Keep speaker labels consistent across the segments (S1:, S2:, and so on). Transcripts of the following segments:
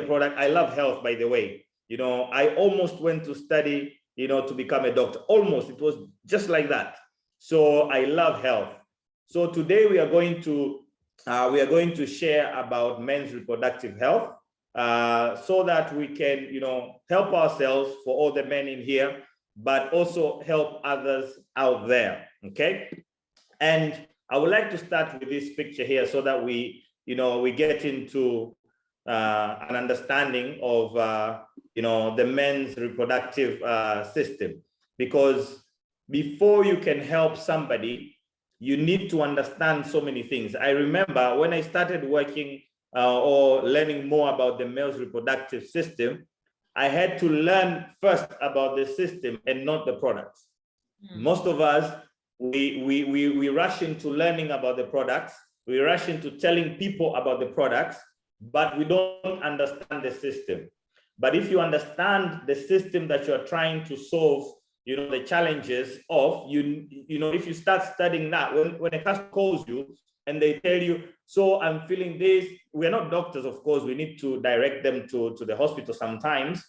S1: product. I love health, by the way. You know, I almost went to study, you know, to become a doctor. Almost, it was just like that. So I love health. So today we are going to share about men's reproductive health, so that we can, you know, help ourselves, for all the men in here, but also help others out there. Okay. And I would like to start with this picture here so that we, you know, we get into an understanding of, you know, the men's reproductive system. Because before you can help somebody, you need to understand so many things. I remember when I started working or learning more about the male's reproductive system, I had to learn first about the system and not the products. Most of us, we rush into learning about the products. We rush into telling people about the products, but we don't understand the system. But if you understand the system that you're trying to solve, you know, the challenges of, you know, if you start studying that, when a customer calls you and they tell you, so I'm feeling this, we're not doctors, of course, we need to direct them to the hospital sometimes.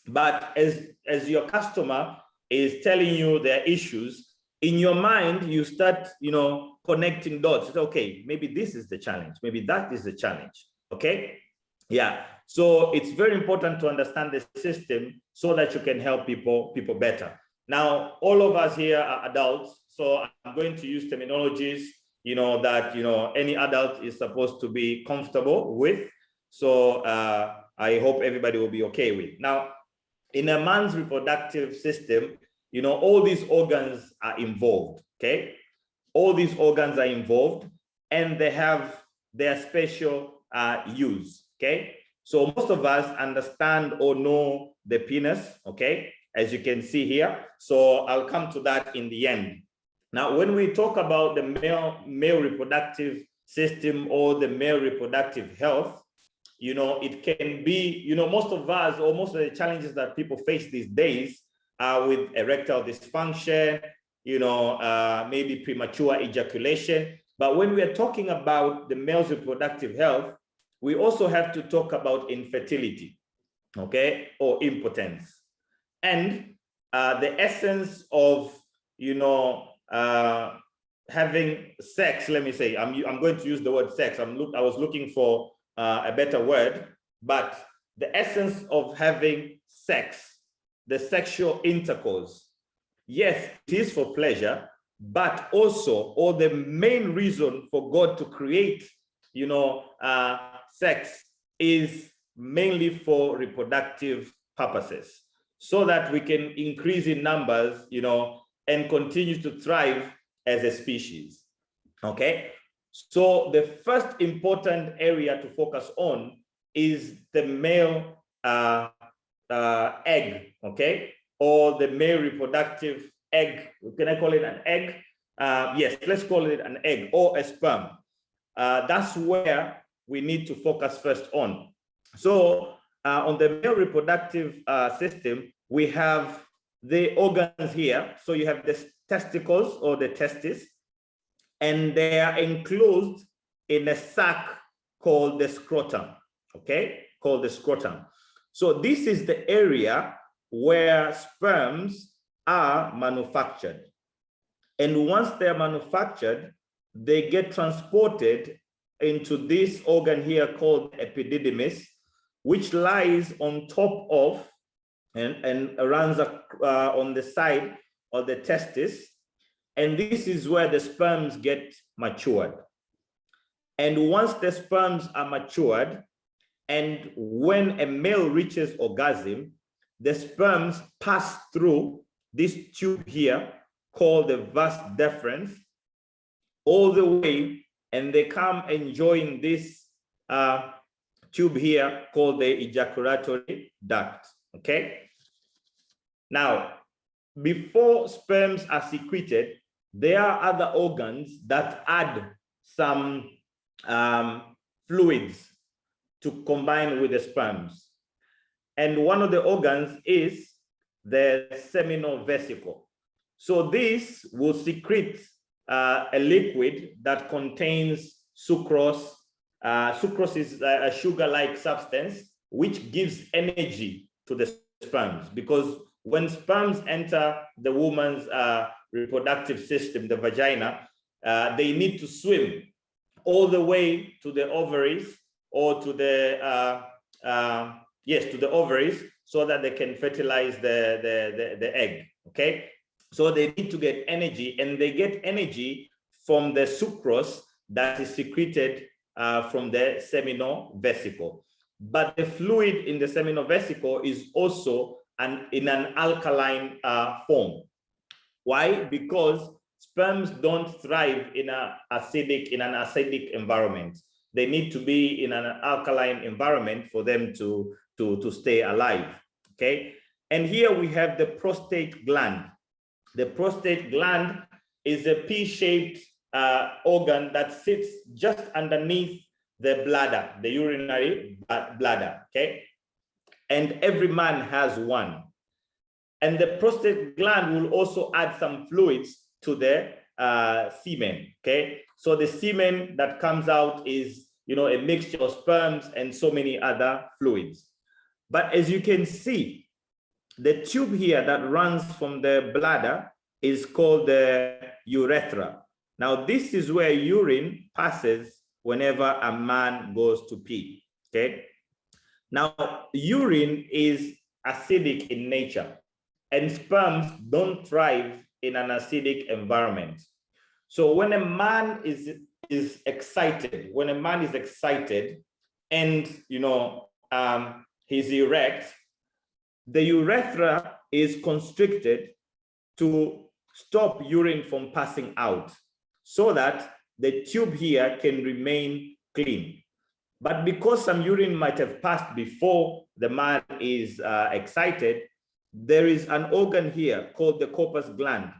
S1: But as your customer is telling you their issues, in your mind, you start, you know, connecting dots. It's okay, maybe this is the challenge, maybe that is the challenge. Okay. Yeah. So it's very important to understand the system so that you can help people better. Now, all of us here are adults, so I'm going to use terminologies, you know, that, you know, any adult is supposed to be comfortable with. So I hope everybody will be okay with. Now, in a man's reproductive system, you know, all these organs are involved, okay? All these organs are involved and they have their special use, okay? So most of us understand or know the penis, okay? As you can see here. So I'll come to that in the end. Now, when we talk about the male reproductive system or the male reproductive health, you know, it can be, you know, most of us, or most of the challenges that people face these days are with erectile dysfunction, you know, maybe premature ejaculation. But when we are talking about the male's reproductive health, we also have to talk about infertility, okay, or impotence. And the essence of, you know, having sex, let me say, I'm going to use the word sex. I was looking for a better word, but the essence of having sex, the sexual intercourse, yes, it is for pleasure, but also, or the main reason for God to create, you know, sex is mainly for reproductive purposes, so that we can increase in numbers, you know, and continue to thrive as a species, okay? So the first important area to focus on is the male egg, okay? Or the male reproductive egg. Can I call it an egg? Yes, let's call it an egg or a sperm. That's where we need to focus first on. So on the male reproductive system, we have the organs here. So you have the testicles or the testes, and they are enclosed in a sac called the scrotum, okay? Called the scrotum. So this is the area where sperms are manufactured. And once they're manufactured, they get transported into this organ here called epididymis, which lies on top of and runs on the side of the testis. And this is where the sperms get matured. And once the sperms are matured, and when a male reaches orgasm, the sperms pass through this tube here called the vas deferens all the way, and they come enjoying this tube here called the ejaculatory duct, okay? Now, before sperms are secreted, there are other organs that add some fluids to combine with the sperms. And one of the organs is the seminal vesicle. So this will secrete a liquid that contains sucrose. Sucrose is a sugar-like substance, which gives energy to the sperms, because when sperms enter the woman's reproductive system, the vagina, they need to swim all the way to the ovaries, or to the to the ovaries, so that they can fertilize the egg. Okay, so they need to get energy, and they get energy from the sucrose that is secreted from the seminal vesicle. But the fluid in the seminal vesicle is also in an alkaline form. Why? Because sperms don't thrive in an acidic environment. They need to be in an alkaline environment for them to stay alive. Okay, and here we have the prostate gland. The prostate gland is a P-shaped organ that sits just underneath the bladder, the urinary bladder. Okay, and every man has one. And the prostate gland will also add some fluids to the semen. Okay, so the semen that comes out is, a mixture of sperms and so many other fluids. But as you can see, the tube here that runs from the bladder is called the urethra. Now, this is where urine passes whenever a man goes to pee. Okay, now urine is acidic in nature, and sperms don't thrive in an acidic environment. So when a man is excited, and he's erect, the urethra is constricted to stop urine from passing out, so that the tube here can remain clean. But because some urine might have passed before the man is excited, there is an organ here called the corpus gland.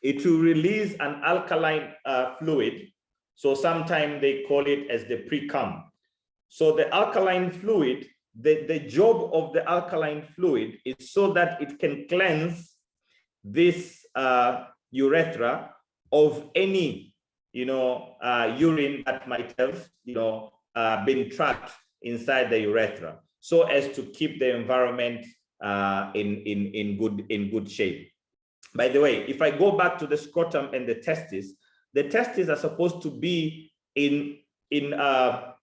S1: It will release an alkaline fluid. So sometimes they call it as the pre-cum. So the alkaline fluid, the job of the alkaline fluid is so that it can cleanse this urethra of any, urine that might have, been trapped inside the urethra, so as to keep the environment in good shape. By the way, if I go back to the scrotum and the testes are supposed to be in a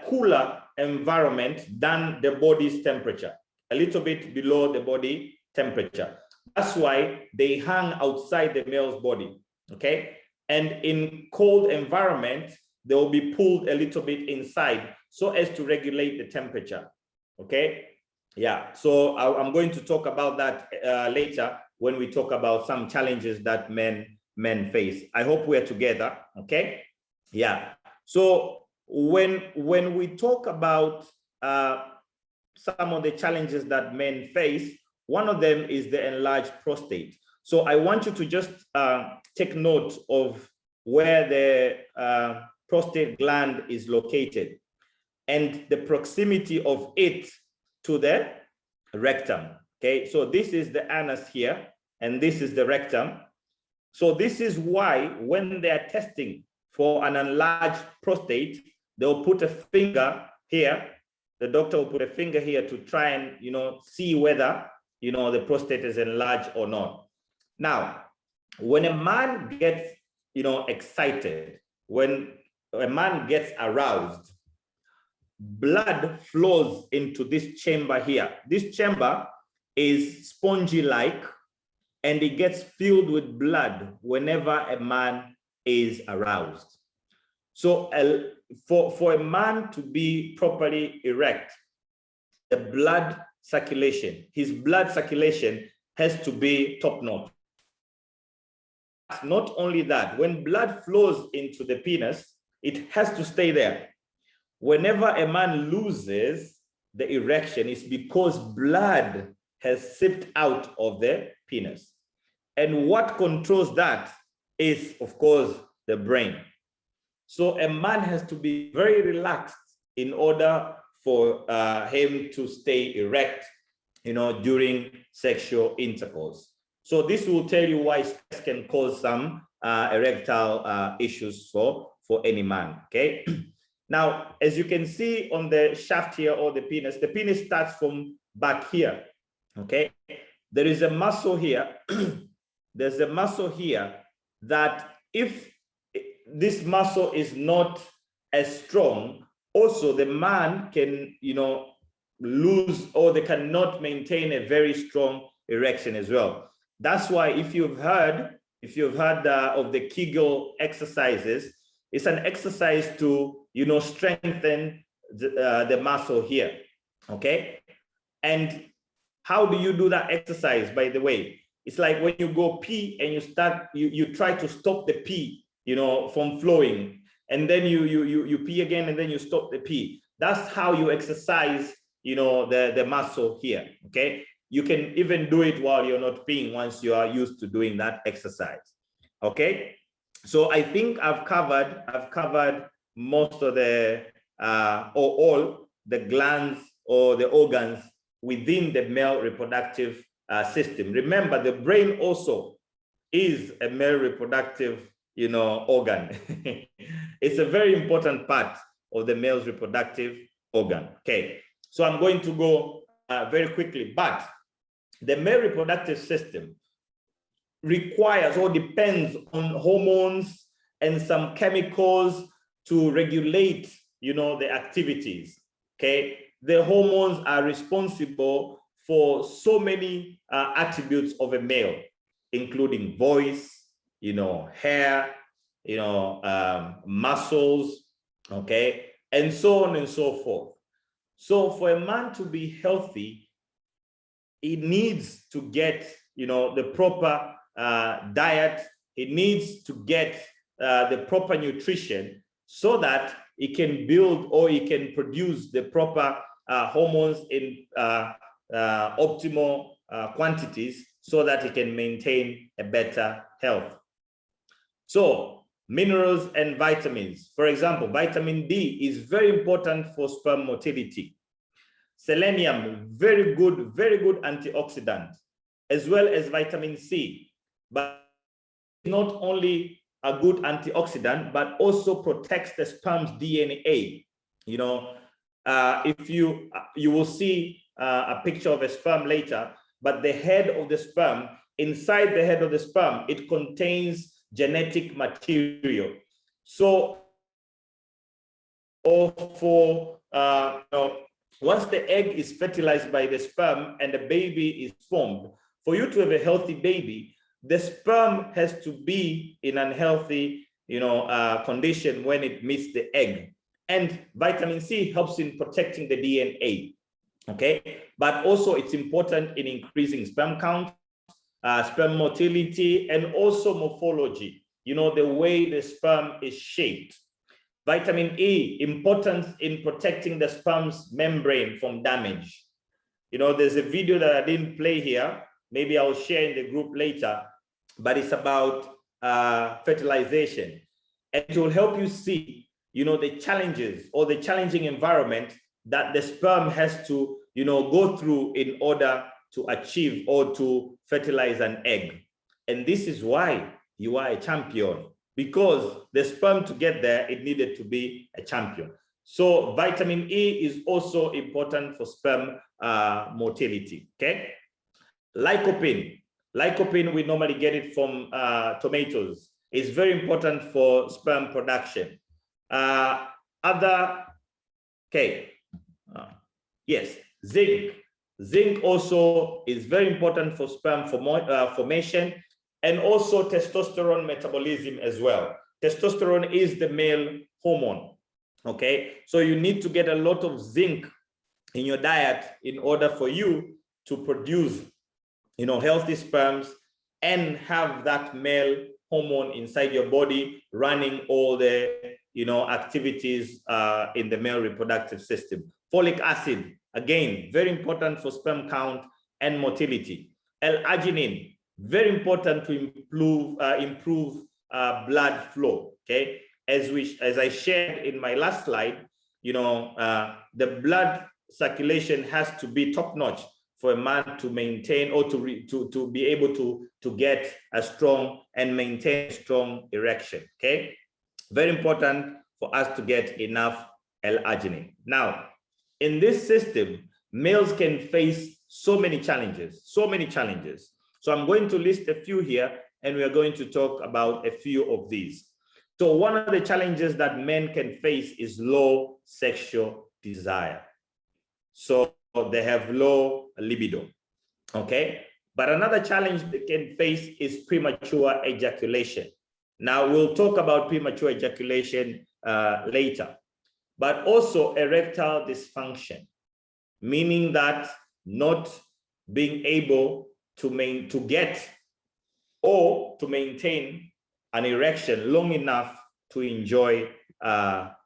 S1: cooler environment than the body's temperature, a little bit below the body temperature. That's why they hang outside the male's body. Okay, and in cold environment, they will be pulled a little bit inside so as to regulate the temperature. Okay, yeah, so I'm going to talk about that later when we talk about some challenges that men face. I hope we're together. Okay, yeah. So when we talk about some of the challenges that men face, one of them is the enlarged prostate. So I want you to just take note of where the prostate gland is located and the proximity of it to the rectum. Okay, so this is the anus here, and this is the rectum. So this is why when they are testing for an enlarged prostate, they'll put a finger here. The doctor will put a finger here to try and, see whether, the prostate is enlarged or not. Now, when a man gets, excited, when a man gets aroused, blood flows into this chamber here. This chamber is spongy-like, and it gets filled with blood whenever a man is aroused. So for a man to be properly erect, the blood circulation, his blood circulation has to be top-notch. Not only that, when blood flows into the penis, it has to stay there. Whenever a man loses the erection, it's because blood has seeped out of the penis. And what controls that is, of course, the brain. So a man has to be very relaxed in order for him to stay erect, during sexual intercourse. So this will tell you why stress can cause some erectile issues for any man. Okay. Now, as you can see on the shaft here, or the penis starts from back here, okay? There is a muscle here. There's a muscle here that if this muscle is not as strong, also the man can, lose, or they cannot maintain a very strong erection as well. That's why if you've heard of the Kegel exercises, it's an exercise to, strengthen the muscle here, okay? And how do you do that exercise, by the way? It's like when you go pee and you try to stop the pee, from flowing, and then you pee again, and then you stop the pee. That's how you exercise, the muscle here, okay? You can even do it while you're not peeing once you are used to doing that exercise, okay? So I think I've covered most of the, or all the glands or the organs within the male reproductive system. Remember, the brain also is a male reproductive, organ. It's a very important part of the male's reproductive organ. Okay, so I'm going to go very quickly, but the male reproductive system requires or depends on hormones and some chemicals to regulate, the activities. Okay, the hormones are responsible for so many attributes of a male, including voice, hair, muscles, okay, and so on and so forth. So for a man to be healthy, he needs to get, the proper diet. He needs to get the proper nutrition so that he can build, or he can produce the proper hormones in optimal quantities, so that he can maintain a better health. So minerals and vitamins. For example, vitamin D is very important for sperm motility. Selenium, very good antioxidant, as well as vitamin C. But not only a good antioxidant, but also protects the sperm's DNA. If you will see a picture of a sperm later, but the head of the sperm, inside the head of the sperm, it contains genetic material. So, once the egg is fertilized by the sperm and the baby is formed, for you to have a healthy baby, the sperm has to be in an unhealthy, condition when it meets the egg. And vitamin C helps in protecting the DNA, okay? But also it's important in increasing sperm count, sperm motility, and also morphology, the way the sperm is shaped. Vitamin E, important in protecting the sperm's membrane from damage. There's a video that I didn't play here. Maybe I'll share in the group later, but it's about fertilization. And it will help you see, the challenges or the challenging environment that the sperm has to, go through in order to achieve or to fertilize an egg. And this is why you are a champion, because the sperm to get there, it needed to be a champion. So vitamin E is also important for sperm motility, okay? Lycopene, we normally get it from tomatoes. It's very important for sperm production. Yes, zinc also is very important for sperm formation, and also testosterone metabolism as well. Testosterone is the male hormone, okay? So you need to get a lot of zinc in your diet in order for you to produce, healthy sperms and have that male hormone inside your body running all the, activities in the male reproductive system. Folic acid, again, very important for sperm count and motility. L-arginine, very important to improve blood flow, okay? As I shared in my last slide, the blood circulation has to be top-notch for a man to maintain or to be able to get a strong and maintain a strong erection, okay? Very important for us to get enough L-arginine. Now, in this system, males can face so many challenges. So I'm going to list a few here, and we are going to talk about a few of these. So one of the challenges that men can face is low sexual desire. So they have low libido, okay? But another challenge they can face is premature ejaculation. Now we'll talk about premature ejaculation later, but also erectile dysfunction, meaning that not being able to get or to maintain an erection long enough to enjoy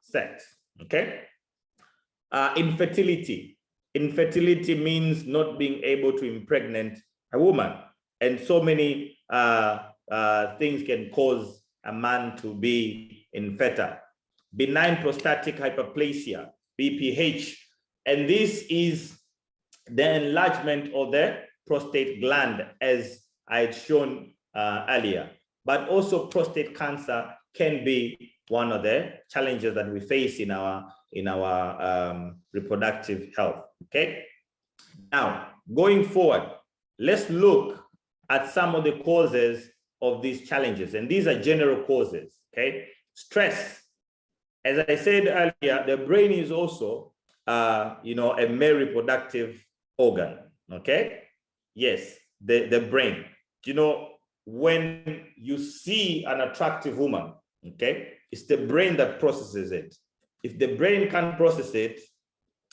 S1: sex, okay? Infertility. Infertility means not being able to impregnate a woman. And so many things can cause a man to be infertile. Benign prostatic hyperplasia, BPH. And this is the enlargement of the prostate gland, as I had shown earlier. But also prostate cancer can be one of the challenges that we face in our reproductive health, okay? Now, going forward, let's look at some of the causes of these challenges, and these are general causes, okay? Stress. As I said earlier, the brain is also, a male reproductive organ, okay? Yes, the brain. When you see an attractive woman, okay, it's the brain that processes it. If the brain can't process it,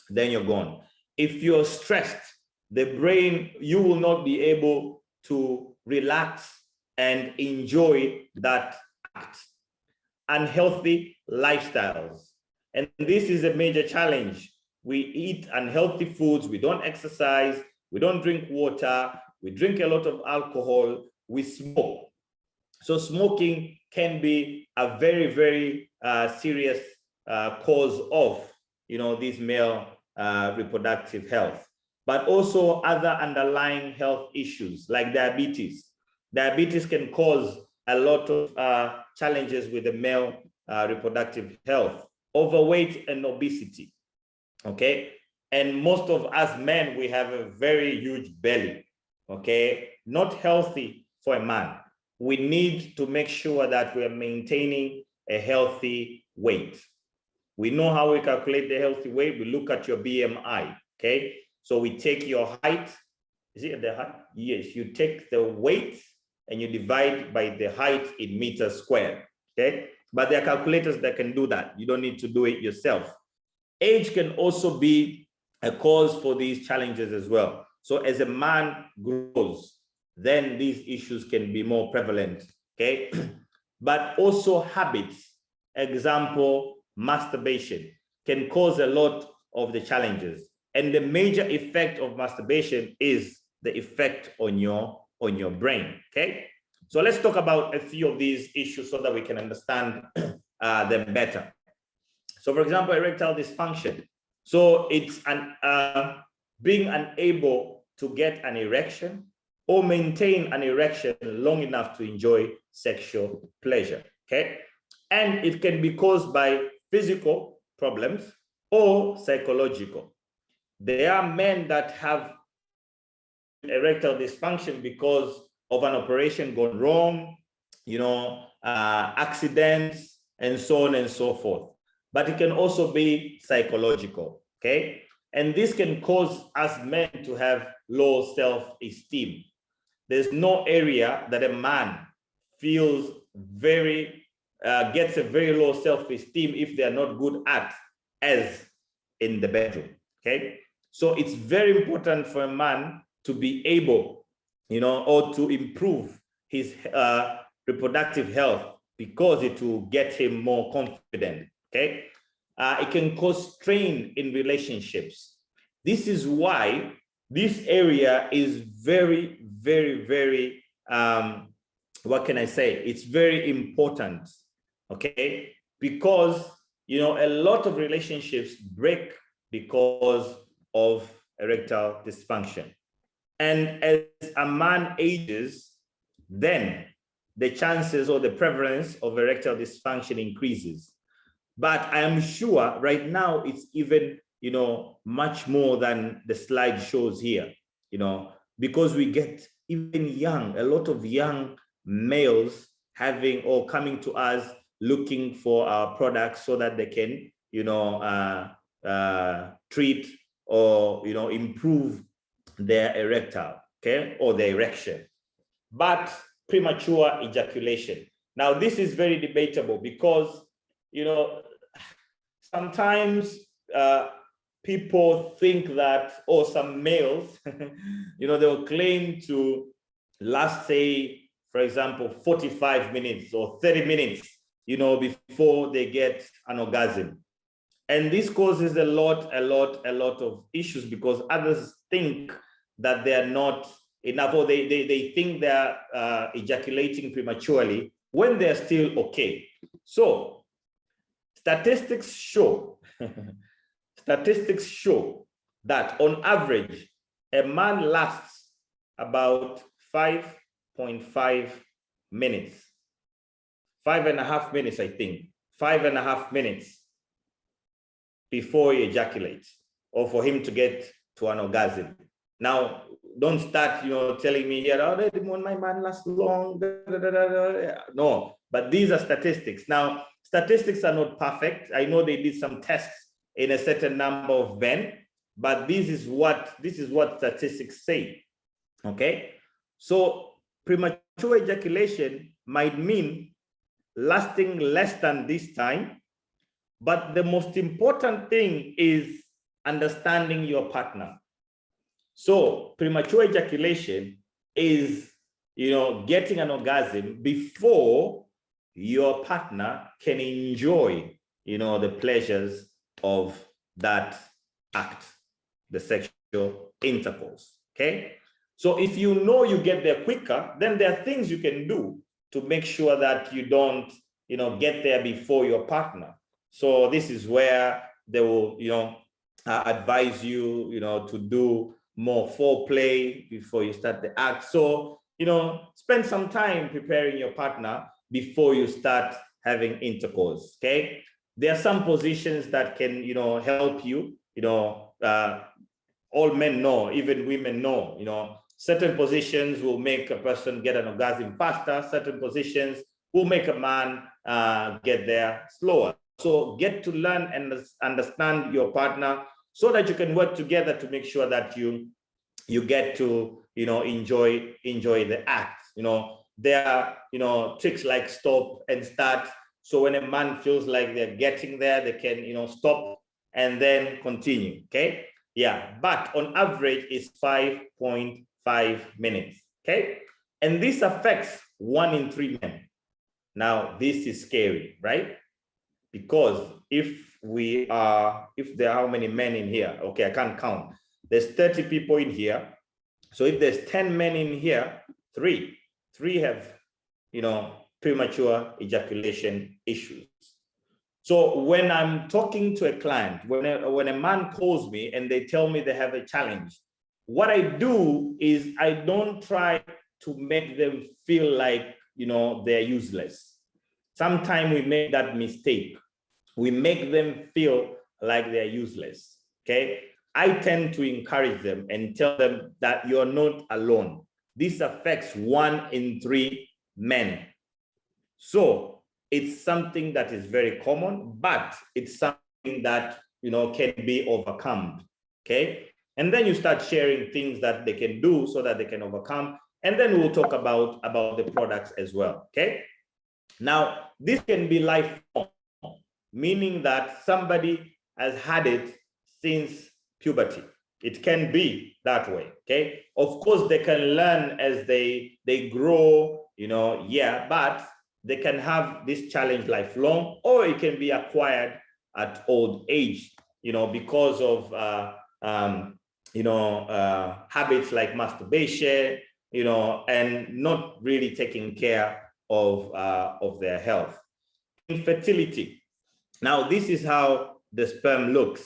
S1: then you're gone. If you're stressed, the brain, you will not be able to relax and enjoy that act. Unhealthy lifestyles. And this is a major challenge. We eat unhealthy foods, we don't exercise, we don't drink water, we drink a lot of alcohol, we smoke. So smoking can be a very, very serious cause of, this male reproductive health, but also other underlying health issues like diabetes. Diabetes can cause a lot of challenges with the male reproductive health. Overweight and obesity, okay? And most of us men, we have a very huge belly, okay? Not healthy for a man. We need to make sure that we are maintaining a healthy weight. We know how we calculate the healthy weight. We look at your BMI, okay? So we take your height. Is it the height? Yes, you take the weight and you divide by the height in meters squared, okay? But there are calculators that can do that. You don't need to do it yourself. Age can also be a cause for these challenges as well. So as a man grows, then these issues can be more prevalent, okay? But also habits, example, masturbation, can cause a lot of the challenges. And the major effect of masturbation is the effect on your brain, okay? So let's talk about a few of these issues so that we can understand them better. So for example, erectile dysfunction. So it's being unable to get an erection or maintain an erection long enough to enjoy sexual pleasure, okay? And it can be caused by physical problems or psychological. There are men that have erectile dysfunction because of an operation gone wrong, accidents, and so on and so forth. But it can also be psychological, okay? And this can cause us men to have low self-esteem. There's no area that a man feels gets a very low self-esteem if they are not good at, as in the bedroom, okay? So it's very important for a man to be able, or to improve his reproductive health, because it will get him more confident, okay? It can cause strain in relationships. This is why this area is very, very, very, what can I say? It's very important, okay? Because, a lot of relationships break because of erectile dysfunction. And as a man ages, then the chances or the prevalence of erectile dysfunction increases. But I am sure right now it's even, much more than the slide shows here, because we get even a lot of young males having or coming to us looking for our products so that they can, treat or, improve their erectile, okay, or their erection. But premature ejaculation. Now, this is very debatable because, sometimes people think that, or some males, they'll claim to last, say, for example, 45 minutes or 30 minutes, before they get an orgasm. And this causes a lot of issues because others think that they are not enough, or they think they're ejaculating prematurely when they're still okay. So statistics show that on average, a man lasts about 5.5 minutes, 5.5 minutes, I think, 5.5 minutes before he ejaculates, or for him to get to an orgasm. Now, don't start, telling me here, oh, my man lasts long. No, but these are statistics. Now, statistics are not perfect. I know they did some tests in a certain number of men, but this is what statistics say. Okay, so premature ejaculation might mean lasting less than this time, but the most important thing is understanding your partner. So premature ejaculation is, getting an orgasm before your partner can enjoy, the pleasures of that act, the sexual intercourse, okay? So if you get there quicker, then there are things you can do to make sure that you don't, get there before your partner. So this is where they will, advise you, to do more foreplay before you start the act. So, spend some time preparing your partner before you start having intercourse, okay? There are some positions that can, help you, all men know, even women know, certain positions will make a person get an orgasm faster. Certain positions will make a man get there slower. So get to learn and understand your partner so that you can work together to make sure that you get to, enjoy the act. There are, tricks like stop and start. So when a man feels like they're getting there, they can, stop and then continue, okay? Yeah, but on average, it's 5.5 minutes, okay? And this affects 1 in 3 men. Now, this is scary, right? Because if there are how many men in here? Okay, I can't count. There's 30 people in here. So if there's 10 men in here, three have, premature ejaculation issues. So when I'm talking to a client, when a man calls me and they tell me they have a challenge, what I do is I don't try to make them feel like, they're useless. Sometimes we make that mistake. We make them feel like they're useless, okay? I tend to encourage them and tell them that you're not alone. This affects 1 in 3 men. So it's something that is very common, but it's something that, can be overcome, okay? And then you start sharing things that they can do so that they can overcome. And then we'll talk about the products as well, okay? Now, this can be lifelong, meaning that somebody has had it since puberty. It can be that way, okay? Of course, they can learn as they grow, but they can have this challenge lifelong, or it can be acquired at old age, because of, habits like masturbation, and not really taking care of their health. Infertility. Now, this is how the sperm looks.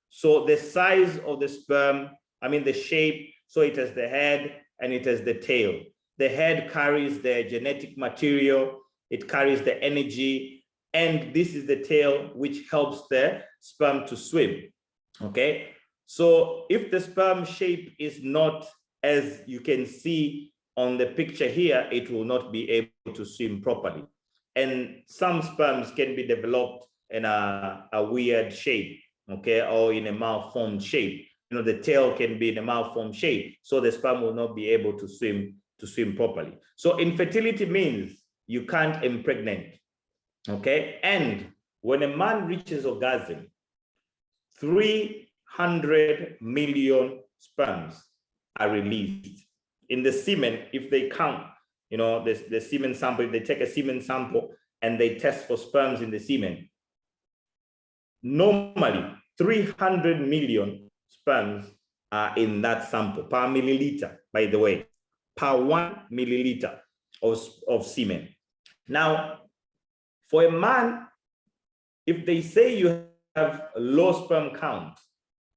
S1: So the size of the sperm, the shape, so it has the head and it has the tail. The head carries the genetic material, it carries the energy, and this is the tail, which helps the sperm to swim. Okay, so if the sperm shape is not as you can see on the picture here, it will not be able to swim properly. And some sperms can be developed in a weird shape, okay, or in a malformed shape. You know, the tail can be in a malformed shape, so the sperm will not be able to swim properly. So infertility means you can't impregnate, okay? And when a man reaches orgasm, 300 million sperms are released in the semen. If they count, you know, the semen sample, if they take a semen sample and they test for sperms in the semen, normally 300 million sperms are in that sample per milliliter, by the way, per 1 milliliter of semen. Now, for a man, if they say you have low sperm count,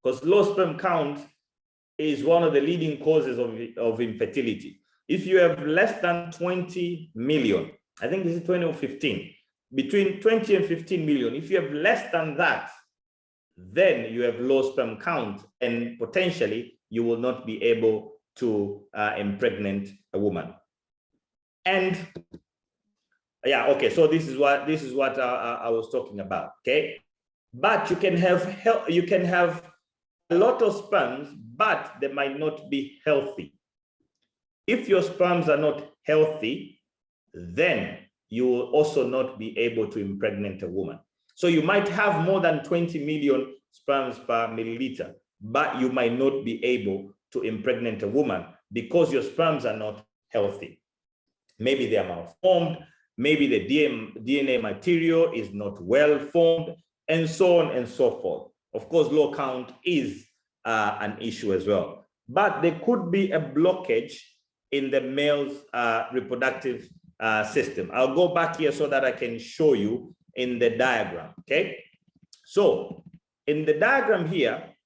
S1: because low sperm count is one of the leading causes of infertility. If you have less than 20 million, I think this is 20 or 15, between 20 and 15 million, if you have less than that, then you have low sperm count, and potentially you will not be able to impregnate a woman. And yeah, okay, so this is what I was talking about, okay? But you can have a lot of sperms, but they might not be healthy. If your sperms are not healthy, then you will also not be able to impregnate a woman. So you might have more than 20 million sperms per milliliter, but you might not be able to impregnate a woman because your sperms are not healthy. Maybe they are malformed, maybe the DNA material is not well formed, and so on and so forth. Of course, low count is an issue as well. But there could be a blockage in the male's reproductive system. I'll go back here so that I can show you in the diagram, okay? So in the diagram here,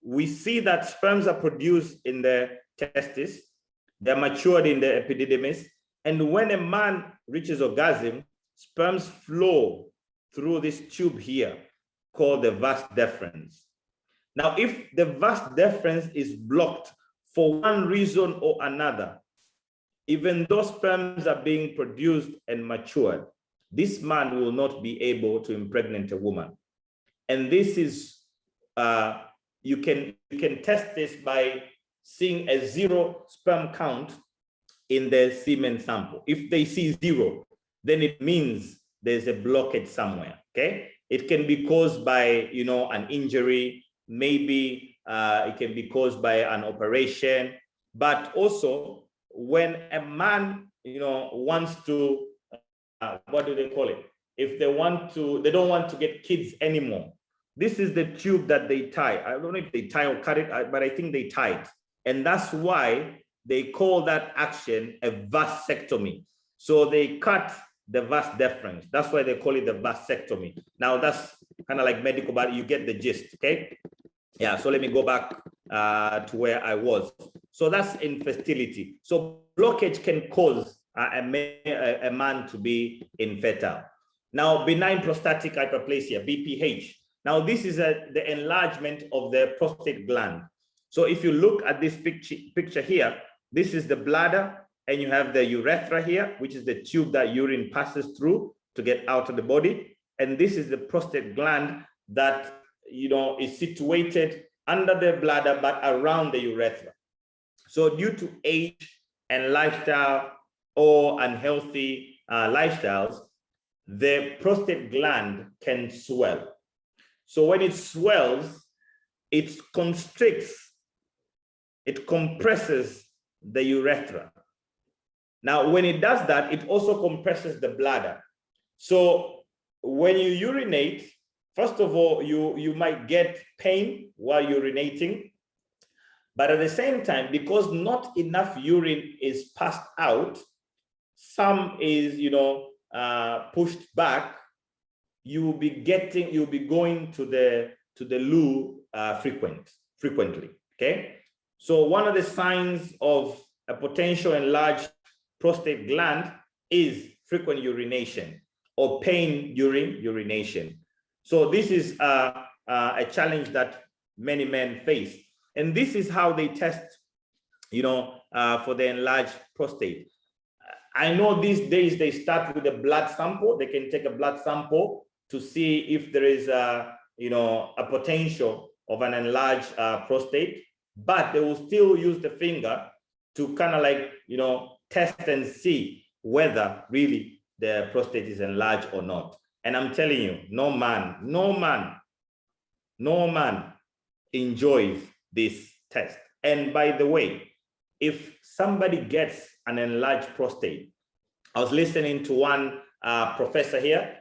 S1: we see that sperms are produced in the testis, they're matured in the epididymis, and when a man reaches orgasm, sperms flow through this tube here called the vas deferens. Now, if the vas deferens is blocked for one reason or another, even though sperms are being produced and matured, this man will not be able to impregnate a woman. And this is, you can test this by seeing a 0 sperm count in the semen sample. If they see 0, then it means there's a blockage somewhere, okay? It can be caused by, you know, an injury, maybe it can be caused by an operation, but also when a man, you know, wants to, what do they call it? If they don't want to get kids anymore, this is the tube that they tie. I don't know if they tie or cut it, but I think they tie it. And that's why they call that action a vasectomy. So they cut the vas deferens. That's why they call it the vasectomy. Now that's kind of like medical, but you get the gist, okay? Yeah, so let me go back to where I was. So that's infertility. So blockage can cause a man to be infertile. Now, benign prostatic hyperplasia, BPH. Now, this is the enlargement of the prostate gland. So if you look at this picture here, this is the bladder, and you have the urethra here, which is the tube that urine passes through to get out of the body. And this is the prostate gland that, you know, is situated under the bladder, but around the urethra. So due to age and lifestyle or unhealthy lifestyles, the prostate gland can swell. So when it swells, it constricts, it compresses the urethra. Now, when it does that, it also compresses the bladder. So when you urinate, first of all, you might get pain while urinating, but at the same time, because not enough urine is passed out, some is, you know, pushed back, you'll be going to the loo frequently, okay? So one of the signs of a potential enlarged prostate gland is frequent urination. or pain during urination. So this is a challenge that many men face. And this is how they test, for the enlarged prostate. I know these days they start with a blood sample. They can take a blood sample to see if there is a potential of an enlarged prostate, but they will still use the finger to kind of like, test and see whether really the prostate is enlarged or not. And I'm telling you, no man enjoys this test. And by the way, if somebody gets an enlarged prostate, I was listening to one professor here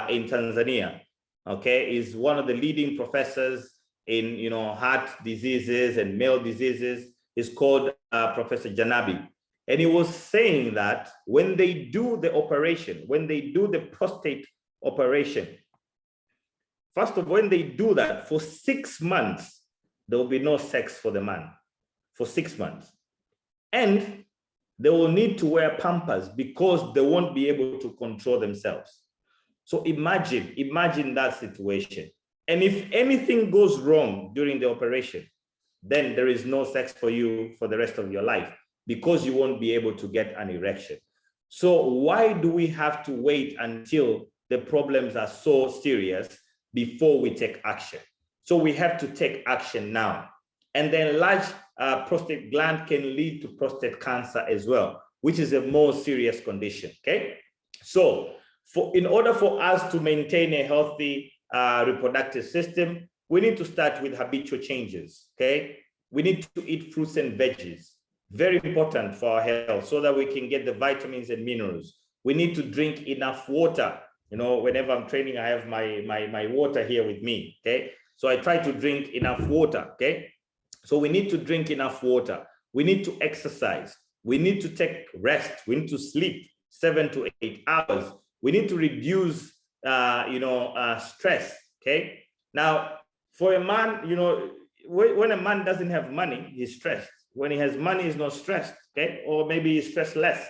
S1: in Tanzania, okay, is one of the leading professors in, heart diseases and male diseases. Is called Professor Janabi. And he was saying that when they do the operation, when they do the prostate operation, first of all, when they do that for 6 months, there will be no sex for the man for 6 months. And they will need to wear pampers because they won't be able to control themselves. So imagine that situation. And if anything goes wrong during the operation, then there is no sex for you for the rest of your life because you won't be able to get an erection. So why do we have to wait until the problems are so serious before we take action? So we have to take action now. And the enlarged prostate gland can lead to prostate cancer as well, which is a more serious condition, okay? So in order for us to maintain a healthy reproductive system, we need to start with habitual changes, okay? We need to eat fruits and veggies, very important for our health so that we can get the vitamins and minerals. We need to drink enough water. Whenever I'm training, I have my water here with me, okay? So I try to drink enough water, okay? So we need to drink enough water. We need to exercise. We need to take rest. We need to sleep 7 to 8 hours. We need to reduce, stress, okay? Now, for a man, when a man doesn't have money, he's stressed. When he has money, he's not stressed, okay? Or maybe he's stressed less.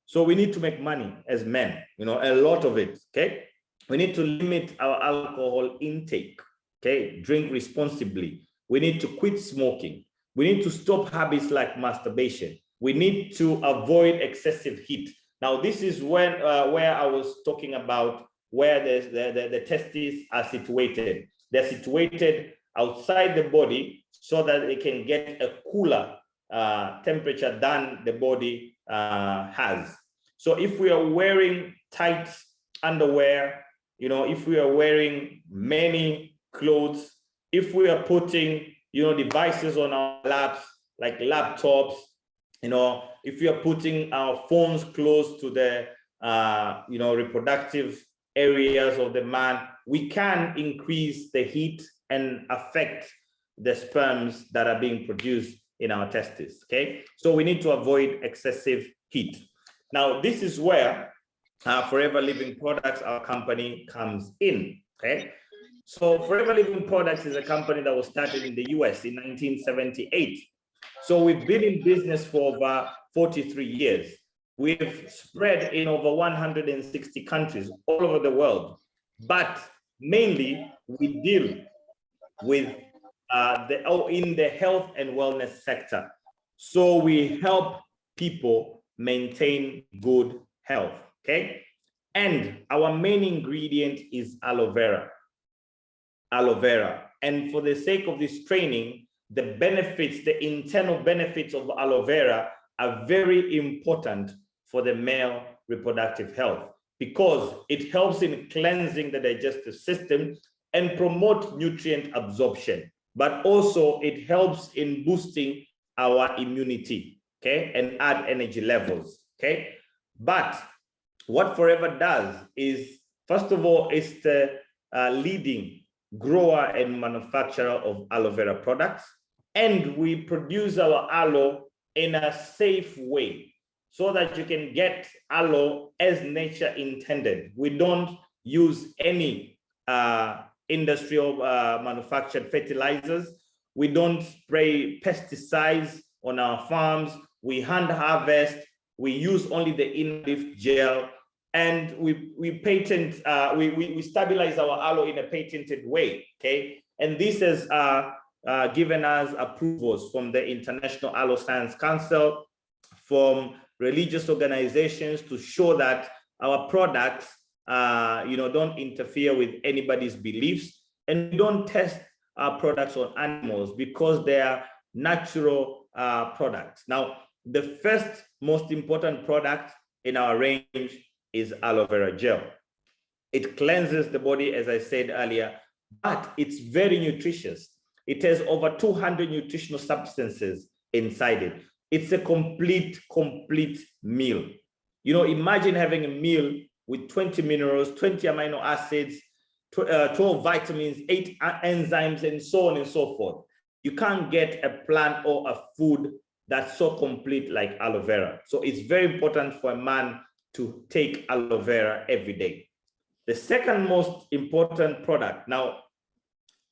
S1: So we need to make money as men, a lot of it, okay? We need to limit our alcohol intake, okay? Drink responsibly. We need to quit smoking. We need to stop habits like masturbation. We need to avoid excessive heat. Now, this is where I was talking about where the testes are situated. They're situated outside the body so that they can get a cooler temperature than the body has. So if we are wearing tight underwear, if we are wearing many clothes, if we are putting, devices on our laps, like laptops, if we are putting our phones close to the, reproductive areas of the man, we can increase the heat and affect the sperms that are being produced in our testes, okay? So we need to avoid excessive heat. Now, this is where Forever Living Products, our company, comes in, okay? So Forever Living Products is a company that was started in the US in 1978. So we've been in business for over 43 years. We've spread in over 160 countries all over the world, but mainly we deal with in the health and wellness sector. So we help people maintain good health, okay? And our main ingredient is aloe vera. Aloe vera. And for the sake of this training, the benefits, the internal benefits of aloe vera are very important for the male reproductive health because it helps in cleansing the digestive system and promote nutrient absorption, but also it helps in boosting our immunity, okay, and add energy levels, okay? But what Forever does is, first of all, it's the leading grower and manufacturer of aloe vera products, and we produce our aloe in a safe way so that you can get aloe as nature intended. We don't use any industrial manufactured fertilizers. We don't spray pesticides on our farms. We hand harvest. We use only the in-leaf gel. and we stabilize our aloe in a patented way, okay? And this has given us approvals from the International Aloe Science Council, from religious organizations, to show that our products don't interfere with anybody's beliefs, and we don't test our products on animals because they are natural products. Now, the first most important product in our range is aloe vera gel. It cleanses the body, as I said earlier, but it's very nutritious. It has over 200 nutritional substances inside it. It's a complete meal. You know, imagine having a meal with 20 minerals, 20 amino acids, 12 vitamins, 8 enzymes, and so on and so forth. You can't get a plant or a food that's so complete like aloe vera. So it's very important for a man to take aloe vera every day. The second most important product. Now,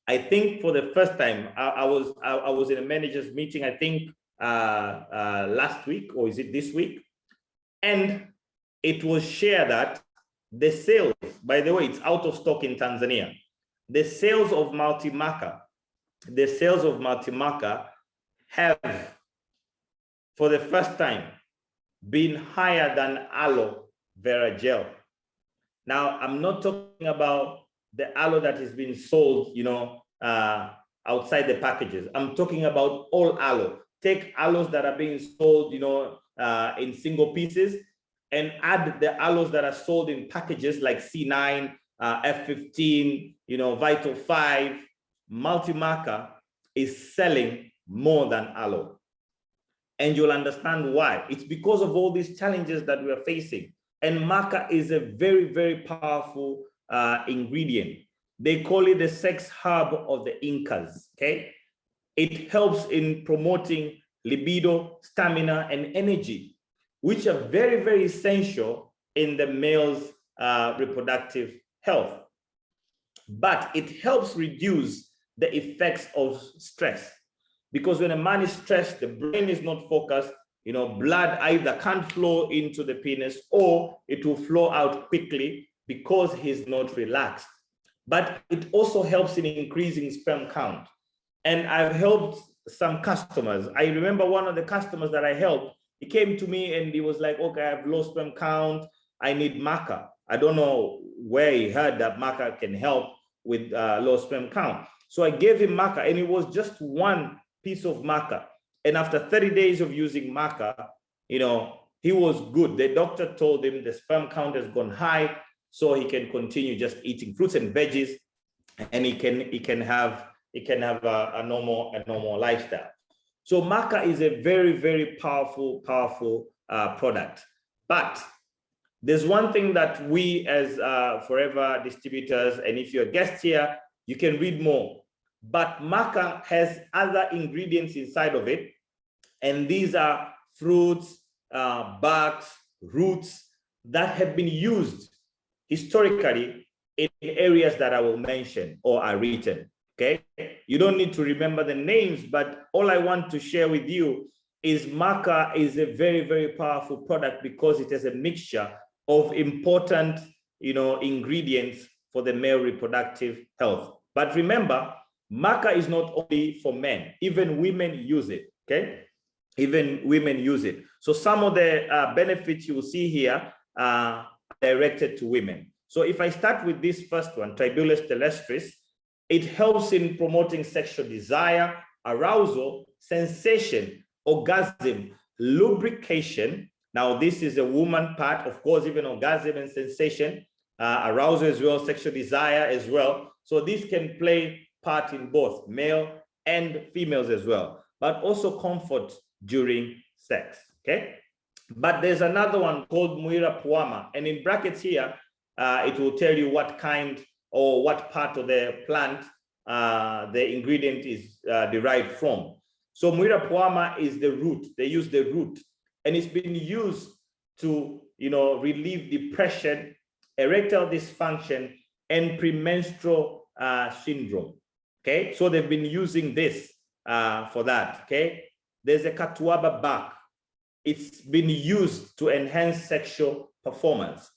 S1: I think for the first time, I was in a manager's meeting, I think last week, or is it this week? And it was shared that the sales, by the way, it's out of stock in Tanzania. The sales of Multimaca have, for the first time, been higher than aloe vera gel. Now, I'm not talking about the aloe that is being sold, you know, outside the packages. I'm talking about all aloe. Take aloes that are being sold, you know, in single pieces, and add the aloes that are sold in packages like C9, F15, you know, Vital 5. Multimaca is selling more than aloe. And you'll understand why. It's because of all these challenges that we are facing. And maca is a very powerful ingredient. They call it the sex herb of the Incas, okay? It helps in promoting libido, stamina, and energy, which are very essential in the male's reproductive health. But it helps reduce the effects of stress, because when a man is stressed, the brain is not focused, you know, blood either can't flow into the penis or it will flow out quickly because he's not relaxed. But it also helps in increasing sperm count. And I've helped some customers. I remember one of the customers that I helped, he came to me and he was like, okay, I have low sperm count, I need maca. I don't know where he heard that maca can help with low sperm count. So I gave him maca, and it was just one piece of maca. And after 30 days of using maca, you know, he was good. The doctor told him the sperm count has gone high, so he can continue just eating fruits and veggies, and he can have a normal lifestyle. So maca is a very powerful product. But there's one thing that we as Forever distributors, and if you're a guest here, you can read more. But maca has other ingredients inside of it, and these are fruits, barks, roots that have been used historically in areas that I will mention or are written. Okay, you don't need to remember the names, but all I want to share with you is maca is a very powerful product because it has a mixture of important, you know, ingredients for the male reproductive health. But remember, maca is not only for men, even women use it. Okay, even women use it. So some of the benefits you will see here are directed to women. So if I start with this first one, Tribulus terrestris, it helps in promoting sexual desire, arousal, sensation, orgasm, lubrication. Now, this is a woman part, of course, even orgasm and sensation, arousal as well, sexual desire as well. So this can play part in both male and females as well, but also comfort during sex, okay? But there's another one called Muira puama, and in brackets here, it will tell you what kind or what part of the plant the ingredient is derived from. So Muira puama is the root. They use the root, and it's been used to, you know, relieve depression, erectile dysfunction, and premenstrual syndrome. Okay, so they've been using this for that. Okay, there's a katuaba bark. It's been used to enhance sexual performance.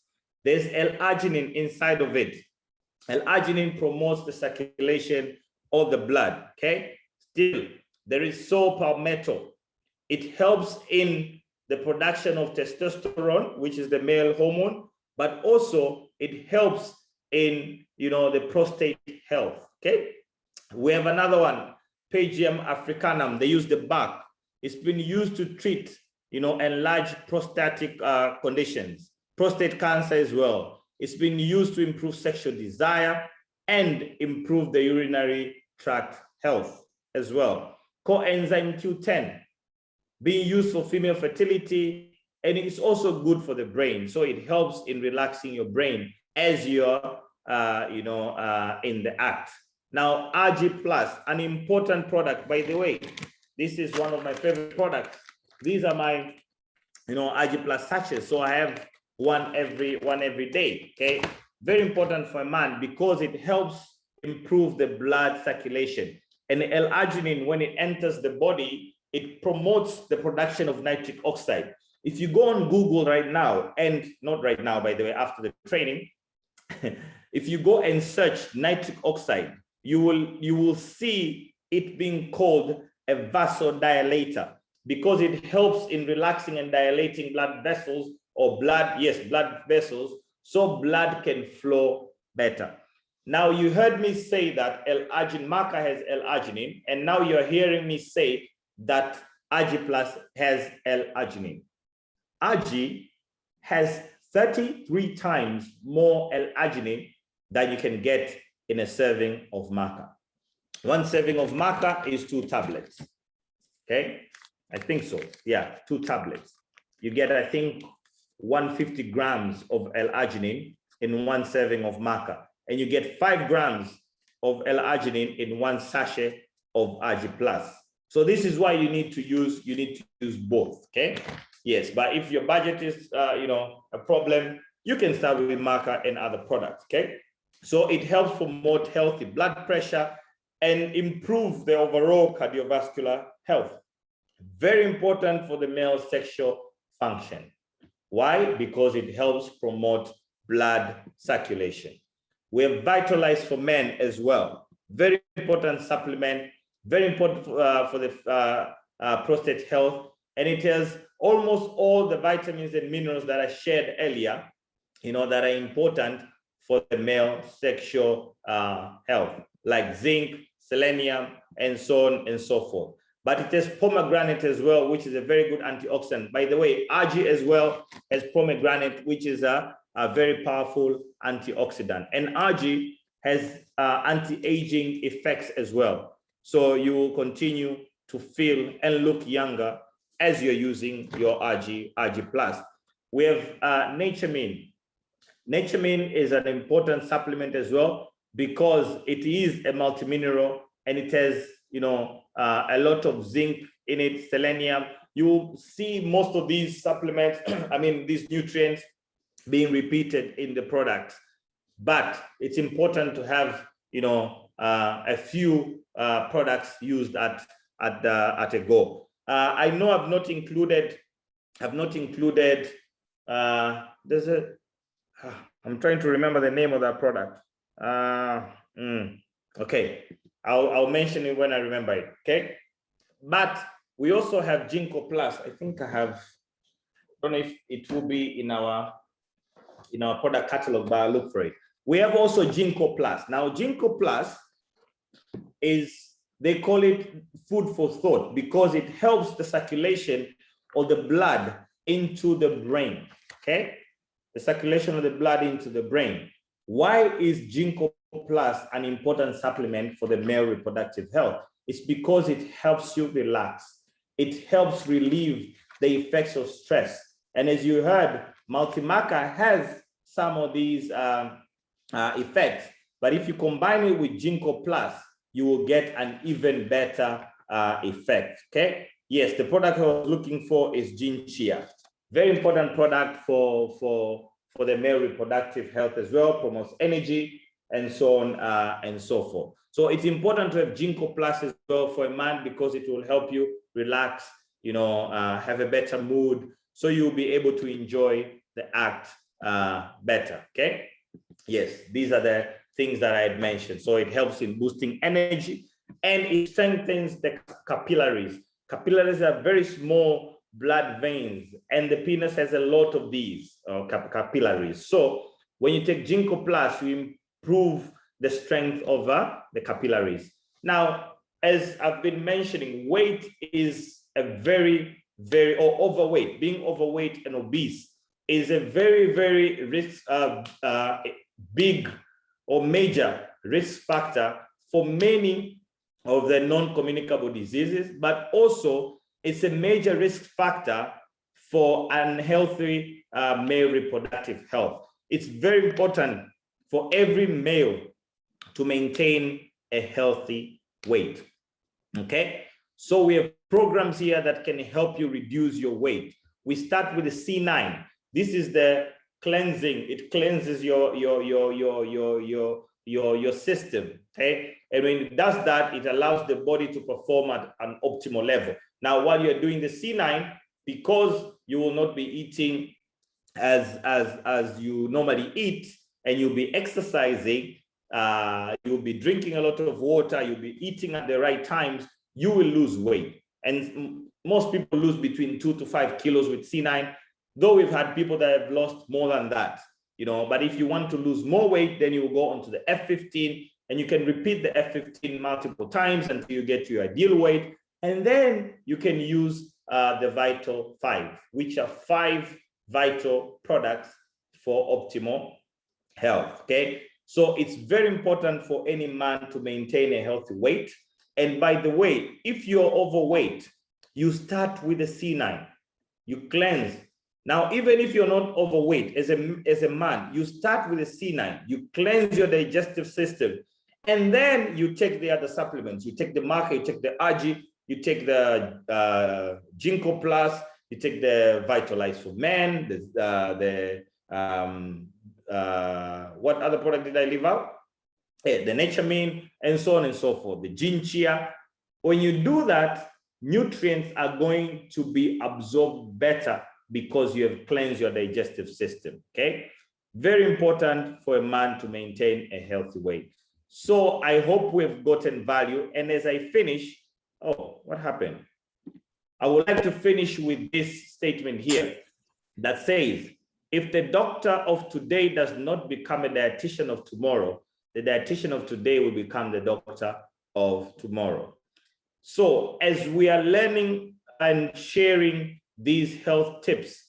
S1: There's L-arginine inside of it. L-arginine promotes the circulation of the blood, okay? Still, there is saw palmetto. It helps in the production of testosterone, which is the male hormone, but also it helps in, the prostate health, okay? We have another one, Pagium africanum. They use the bark. It's been used to treat, enlarged prostatic conditions, prostate cancer as well. It's been used to improve sexual desire and improve the urinary tract health as well. Coenzyme Q10, being used for female fertility, and it's also good for the brain. So it helps in relaxing your brain as you're, in the act. Now, RG Plus, an important product, by the way. This is one of my favorite products. These are my, RG Plus sachets. So I have one every day, okay? Very important for a man because it helps improve the blood circulation. And L-arginine, when it enters the body, it promotes the production of nitric oxide. If you go on Google right now, and not right now, by the way, after the training, if you go and search nitric oxide, you will see it being called a vasodilator because it helps in relaxing and dilating blood vessels or blood vessels, so blood can flow better. Now, you heard me say that L-arginine, maca has L-arginine, and now you're hearing me say that RG Plus has L-arginine. RG has 33 times more L-arginine than you can get in a serving of maca. One serving of maca is 2 tablets. Okay, I think so. Yeah, 2 tablets. You get, I think, 150 grams of L-arginine in 1 serving of maca, and you get 5 grams of L-arginine in 1 sachet of RG Plus. So this is why you need to use both. Okay, yes, but if your budget is a problem, you can start with maca and other products. Okay, so it helps promote healthy blood pressure and improve the overall cardiovascular health. Very important for the male sexual function. Why? Because it helps promote blood circulation. We have Vitalize for men as well. Very important supplement, very important for the prostate health. And it has almost all the vitamins and minerals that I shared earlier, that are important for the male sexual health, like zinc, selenium, and so on and so forth. But it has pomegranate as well, which is a very good antioxidant. By the way, RG as well has pomegranate, which is a very powerful antioxidant. And RG has anti-aging effects as well. So you will continue to feel and look younger as you're using your RG Plus. We have Naturemin. Naturemin is an important supplement as well because it is a multimineral and it has, a lot of zinc in it, selenium. You see most of these supplements, these nutrients being repeated in the products, but it's important to have, a few products used at a go. I know I've not included, I'm trying to remember the name of that product. Okay, I'll mention it when I remember it, okay? But we also have Gingko Plus. I think I don't know if it will be in our product catalog, but I'll look for it. We have also Gingko Plus. Now, Gingko Plus they call it food for thought because it helps the circulation of the blood into the brain, okay? The circulation of the blood into the brain. Why is Gingko Plus an important supplement for the male reproductive health? It's because it helps you relax. It helps relieve the effects of stress. And as you heard, Multimaca has some of these effects, but if you combine it with Gingko Plus, you will get an even better effect, okay? Yes, the product I was looking for is Gin Chia. Very important product for the male reproductive health as well, promotes energy and so on and so forth. So it's important to have Gingko Plus as well for a man because it will help you relax, have a better mood, so you'll be able to enjoy the act better. Okay. Yes, these are the things that I had mentioned. So it helps in boosting energy and it strengthens the capillaries. Capillaries are very small blood veins, and the penis has a lot of these capillaries. So when you take Gingko Plus, you improve the strength of the capillaries. Now, as I've been mentioning, weight is a very, or overweight, being overweight and obese is a very, very risk, big or major risk factor for many of the non-communicable diseases, but also it's a major risk factor for unhealthy male reproductive health. It's very important for every male to maintain a healthy weight. Okay, so we have programs here that can help you reduce your weight. We start with the C9. This is the cleansing. It cleanses your system. Okay, and when it does that, it allows the body to perform at an optimal level. Now, while you're doing the C9, because you will not be eating as you normally eat, and you'll be exercising, you'll be drinking a lot of water, you'll be eating at the right times, you will lose weight. And most people lose between 2 to 5 kilos with C9, though we've had people that have lost more than that, you know. But if you want to lose more weight, then you will go onto the F15, and you can repeat the F15 multiple times until you get to your ideal weight. And then you can use the Vital 5, which are 5 vital products for optimal health. Okay, so it's very important for any man to maintain a healthy weight. And by the way, if you're overweight, you start with a C9, you cleanse. Now, even if you're not overweight, as a man, you start with a C9, you cleanse your digestive system, and then you take the other supplements. You take the Maca, you take the RG, you take the Gingko Plus, you take the Vitalize for Men, what other product did I leave out? The Naturemin, and so on and so forth, the Gin Chia. When you do that, nutrients are going to be absorbed better because you have cleansed your digestive system. Okay, very important for a man to maintain a healthy weight. So I hope we've gotten value. And as I finish, oh, what happened? I would like to finish with this statement here that says, if the doctor of today does not become a dietitian of tomorrow, the dietitian of today will become the doctor of tomorrow. So as we are learning and sharing these health tips,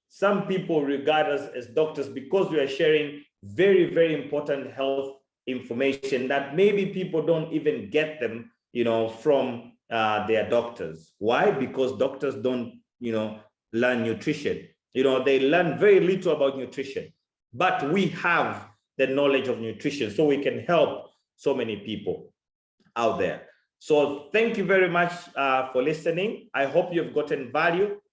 S1: some people regard us as doctors because we are sharing very, very important health information that maybe people don't even get them, you know, from their doctors. Why? Because doctors don't, you know, learn nutrition. You know, they learn very little about nutrition, but we have the knowledge of nutrition, so we can help so many people out there. So thank you very much for listening. I hope you've gotten value.